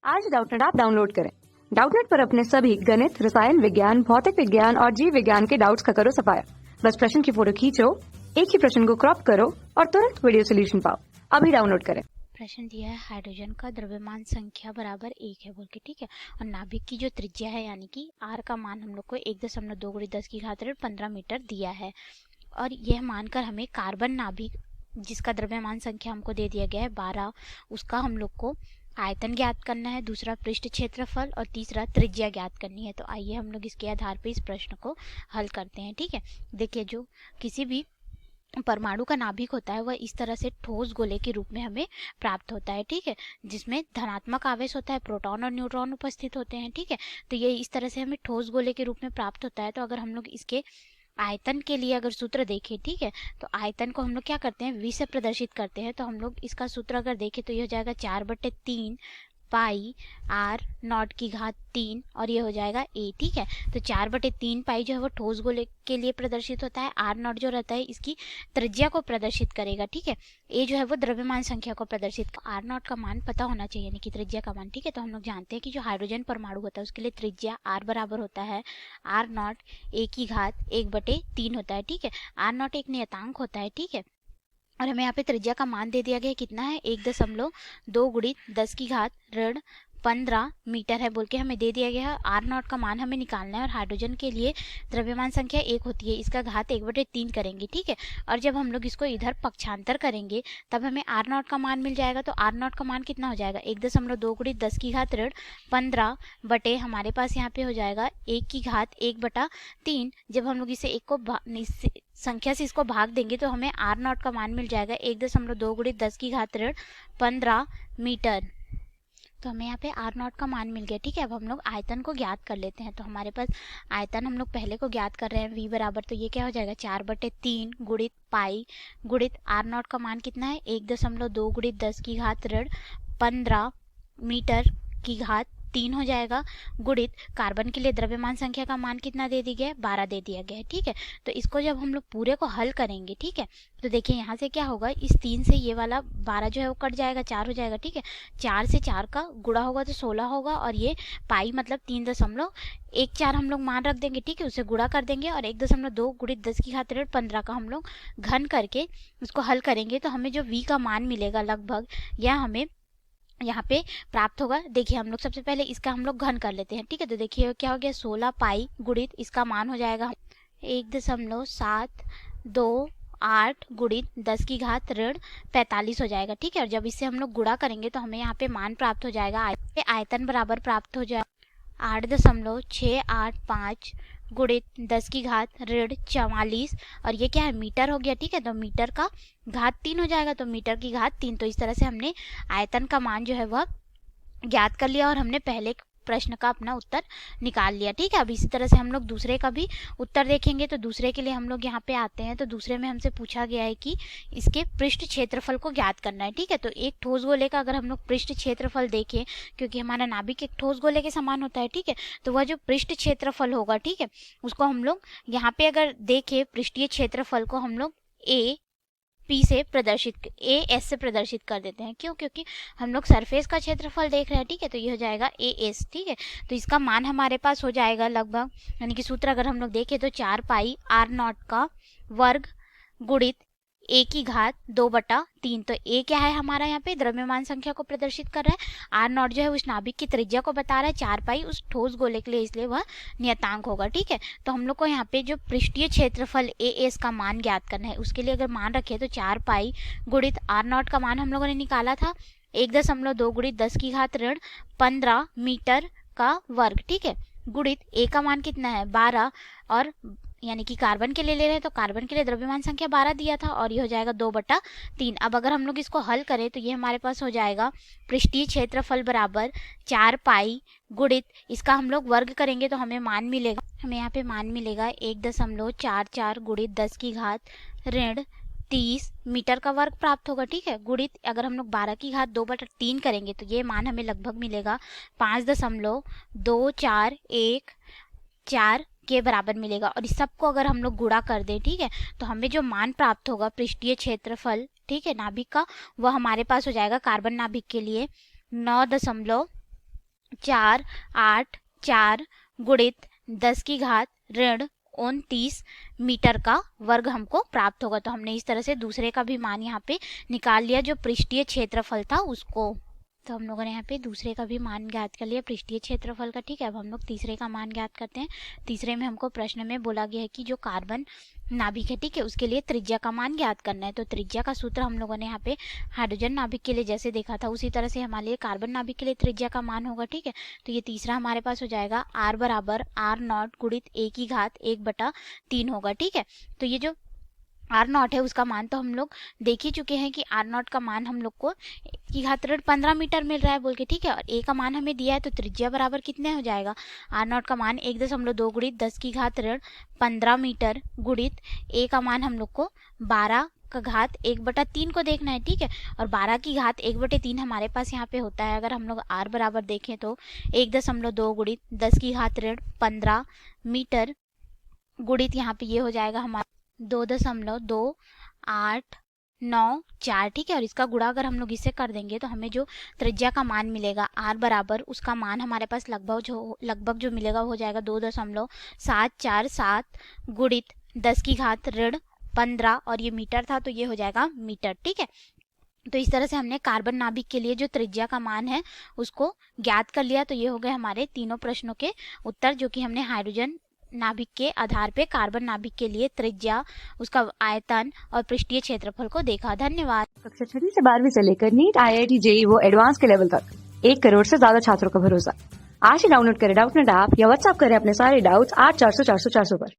आज Doubtnut app download करें। Doubtnut पर अपने सभी गणित, रसायन विज्ञान, भौतिक विज्ञान और जीव विज्ञान के डाउट्स का करो सफाया। बस प्रश्न की फोटो खींचो, एक ही प्रश्न को क्रॉप करो और तुरंत वीडियो सोल्यूशन पाओ। अभी डाउनलोड करें। प्रश्न दिया है हाइड्रोजन का द्रव्यमान संख्या बराबर 1 है बोल के, ठीक है। और नाभिक की जो त्रिज्या है यानी कि आर का मान हम लोग को 1.2 × 10 की घात 15 मीटर दिया है। और यह मानकर हमें कार्बन नाभिक जिसका द्रव्यमान संख्या हमको दे दिया गया है 12, उसका हम लोग को आयतन ज्ञात करना है, दूसरा पृष्ठ क्षेत्रफल और तीसरा त्रिज्या ज्ञात करनी है। तो आइए हम लोग इसके आधार पर इस प्रश्न को हल करते हैं, ठीक है। देखिए, जो किसी भी परमाणु का नाभिक होता है वह इस तरह से ठोस गोले के रूप में हमें प्राप्त होता है, ठीक है, जिसमें धनात्मक आवेश होता है, प्रोटॉन और न्यूट्रॉन उपस्थित होते हैं, ठीक है। तो ये इस तरह से हमें ठोस गोले के रूप में प्राप्त होता है। तो अगर हम लोग इसके आयतन के लिए अगर सूत्र देखें, ठीक है, तो आयतन को हम लोग क्या करते हैं, v से प्रदर्शित करते हैं। तो हम लोग इसका सूत्र अगर देखें तो ये हो जाएगा 4/3 पाई आर नॉट की घात 3 और ये हो जाएगा a, ठीक है। तो 4/3 पाई जो है वो ठोस गोले के लिए प्रदर्शित होता है, आर नॉट जो रहता है इसकी त्रिज्या को प्रदर्शित करेगा, ठीक है। a जो है वो द्रव्यमान संख्या को प्रदर्शित, आर नॉट का मान पता होना चाहिए यानी कि त्रिज्या का मान, ठीक है। तो हम लोग जानते हैं कि जो हाइड्रोजन परमाणु होता है उसके लिए त्रिज्या आर बराबर होता है आर नॉट a की घात 1/3 होता है, ठीक है। आर नॉट एक नियतांक होता है, ठीक है। और हमें यहाँ पे त्रिज्या का मान दे दिया गया है, कितना है 1.2 × 10 की घात 15 मीटर है बोल के हमें दे दिया गया है। आर नॉट का मान हमें निकालना है और हाइड्रोजन के लिए द्रव्यमान संख्या 1 होती है, इसका घात 1/3 करेंगे, ठीक है। और जब हम लोग इसको इधर पक्षांतर करेंगे तब हमें आर नॉट का मान मिल जाएगा। तो आर नॉट का मान कितना हो जाएगा 1.2 × 10 की घात 15 बटे हमारे पास यहाँ पे हो जाएगा 1 की घात 1/3। जब हम लोग इसे एक को संख्या से इसको भाग देंगे तो हमें आर नॉट का मान मिल जाएगा 1.2 × 10 की घात 15 मीटर। तो हमें यहाँ पे आर नॉट का मान मिल गया, ठीक है। अब हम लोग आयतन को ज्ञात कर लेते हैं। तो हमारे पास आयतन हम लोग पहले को ज्ञात कर रहे हैं v बराबर, तो ये क्या हो जाएगा 4/3 गुणित पाई गुणित आर नॉट का मान कितना है 1.2 × 10 की घात 15 मीटर की घात 3 हो जाएगा, गुणित कार्बन के लिए द्रव्यमान संख्या का मान कितना दे दिया गया है 12 दे दिया गया है, ठीक है। तो इसको जब हम लोग पूरे को हल करेंगे, ठीक है, तो देखिए यहाँ से क्या होगा, इस 3 से ये वाला 12 जो है वो कट जाएगा, 4 हो जाएगा, ठीक है। 4 से 4 का गुणा होगा तो 16 होगा और ये पाई मतलब 3.14 हम लोग मान रख देंगे, ठीक है, उसे गुणा कर देंगे और 1.2 × 10 की घात 15 का हम लोग घन करके उसको हल करेंगे। तो हमें जो v का मान मिलेगा लगभग यह हमें यहाँ पे प्राप्त होगा। देखिए हम लोग सबसे पहले इसका हम लोग घन कर लेते हैं, ठीक है। तो देखिए क्या हो गया 16 पाई गुणित इसका मान हो जाएगा 1.728 गुणित 10 की घात 45 हो जाएगा, ठीक है। और जब इससे हम लोग गुणा करेंगे तो हमें यहाँ पे मान प्राप्त हो जाएगा, आयतन बराबर प्राप्त हो जाएगा 8.685 गुणित 10 की घात 44 और ये क्या है मीटर हो गया, ठीक है। तो मीटर का घात 3 हो जाएगा, तो मीटर की घात 3। तो इस तरह से हमने आयतन का मान जो है वह ज्ञात कर लिया और हमने पहले प्रश्न का अपना उत्तर निकाल लिया, ठीक है। अब इसी तरह से हम लोग दूसरे का भी उत्तर देखेंगे। तो दूसरे के लिए हम लोग यहाँ पे आते हैं। तो दूसरे में हमसे पूछा गया है कि इसके पृष्ठ क्षेत्रफल को ज्ञात करना है, ठीक है। तो एक ठोस गोले का अगर हम लोग पृष्ठ क्षेत्रफल देखें, क्योंकि हमारा नाभिक एक ठोस गोले के समान होता है, ठीक है, तो वह जो पृष्ठ क्षेत्रफल होगा, ठीक है, उसको हम लोग यहाँ पे अगर देखें पृष्ठीय क्षेत्रफल को हम लोग एस से प्रदर्शित कर देते हैं। क्यों? क्योंकि हम लोग सरफेस का क्षेत्रफल देख रहे हैं, ठीक है। तो ये हो जाएगा एस, ठीक है। तो इसका मान हमारे पास हो जाएगा लगभग, यानी कि सूत्र अगर हम लोग देखें तो 4 पाई आर नॉट का वर्ग गुणित a की घात 2/3। तो a क्या है हमारा यहाँ पे द्रव्यमान संख्या को प्रदर्शित कर रहा है, आर नॉट जो है उस नाभिक की त्रिज्या को बता रहा है, 4 पाई उस ठोस गोले के लिए, इसलिए वह नियतांक होगा, ठीक है। तो हम लोग को यहाँ पे जो पृष्ठीय क्षेत्रफल एस का मान ज्ञात करना है, उसके लिए अगर मान रखे तो 4 पाई गुणित आर नॉट का मान हम लोगों ने निकाला था 1.2 × 10 की घात 15 मीटर का वर्ग, ठीक है, गुणित a का मान कितना है 12 और यानी कि कार्बन के लिए ले रहे हैं तो कार्बन के लिए द्रव्यमान संख्या 12 दिया था और ये हो जाएगा 2/3। अब अगर हम लोग इसको हल करें तो ये हमारे पास हो जाएगा पृष्ठीय क्षेत्रफल बराबर 4 पाई गुणित इसका हम लोग वर्ग करेंगे तो हमें मान मिलेगा, हमें यहाँ पे मान मिलेगा 1.44 गुणित 10 की घात 30 मीटर का वर्ग प्राप्त होगा, ठीक है। गुणित अगर हम लोग 12 की घात 2/3 करेंगे तो ये मान हमें लगभग मिलेगा 5.2414 के बराबर मिलेगा। और इस सबको अगर हम लोग गुणा कर दें, ठीक है, तो हमें जो मान प्राप्त होगा पृष्ठीय क्षेत्रफल, ठीक है, नाभिक का, वह हमारे पास हो जाएगा कार्बन नाभिक के लिए 9.9 4 8 4 गुणित 10 की घात ऋण 29 मीटर का वर्ग हमको प्राप्त होगा। तो हमने इस तरह से दूसरे का भी मान यहाँ पे निकाल लिया, जो पृष्ठीय क्षेत्रफल था उसको। तो हम लोगों ने यहाँ पे दूसरे का भी मान ज्ञात कर लिया पृष्ठीय क्षेत्रफल का, ठीक है। अब हम लोग तीसरे का मान ज्ञात करते हैं। तीसरे में हमको प्रश्न में बोला गया है कि जो कार्बन नाभिक है, ठीक है, उसके लिए त्रिज्या का मान ज्ञात करना है। तो त्रिज्या का सूत्र हम लोगों ने यहाँ पे हाइड्रोजन नाभिक के लिए जैसे देखा था उसी तरह से हमारे लिए कार्बन नाभिक के लिए त्रिज्या का मान होगा, ठीक है। तो ये तीसरा हमारे पास हो जाएगा r बराबर r0 गुणित a की घात 1/3 होगा, ठीक है। तो ये जो r0 है उसका मान तो हम लोग देख ही चुके हैं कि r0 का मान हम लोग को की घात ऋण 15 मीटर मिल रहा है बोल के, ठीक है। और a का मान हमें दिया है, तो त्रिज्या बराबर कितने हो जाएगा, r0 का मान 1.2 गुणित 10 की घात ऋण 15 मीटर गुणित a का मान हम लोग को 12 का घात 1/3 को देखना है, ठीक है। और 12 की घात 1/3 हमारे पास यहाँ पे होता है। अगर हम लोग r बराबर देखें तो 1.2 गुणित 10 की घात ऋण 15 मीटर गुणित यहाँ पे ये हो जाएगा हमारा 2.2894, ठीक है। और इसका गुणा अगर हम लोग इससे कर देंगे तो हमें जो त्रिज्या का मान मिलेगा r बराबर, उसका मान हमारे पास लगभग जो मिलेगा हो जाएगा 2.747 गुणित 10 की घात ऋण 15, और ये मीटर था तो ये हो जाएगा मीटर, ठीक है। तो इस तरह से हमने कार्बन नाभिक के लिए जो त्रिज्या का मान है उसको ज्ञात कर लिया। तो ये हो गए हमारे तीनों प्रश्नों के उत्तर, जो कि हमने हाइड्रोजन नाभिक के आधार पे कार्बन नाभिक के लिए त्रिज्या, उसका आयतन और पृष्ठीय क्षेत्रफल को देखा। धन्यवाद। कक्षा 6 से 12वीं से लेकर नीट, IIT, JEE वो एडवांस के लेवल तक 1 करोड़ से ज्यादा छात्रों का भरोसा। आज ही डाउनलोड करें डाउटनेट ऐप या व्हाट्सएप करें अपने सारे डाउट्स 8400 400 400 पर।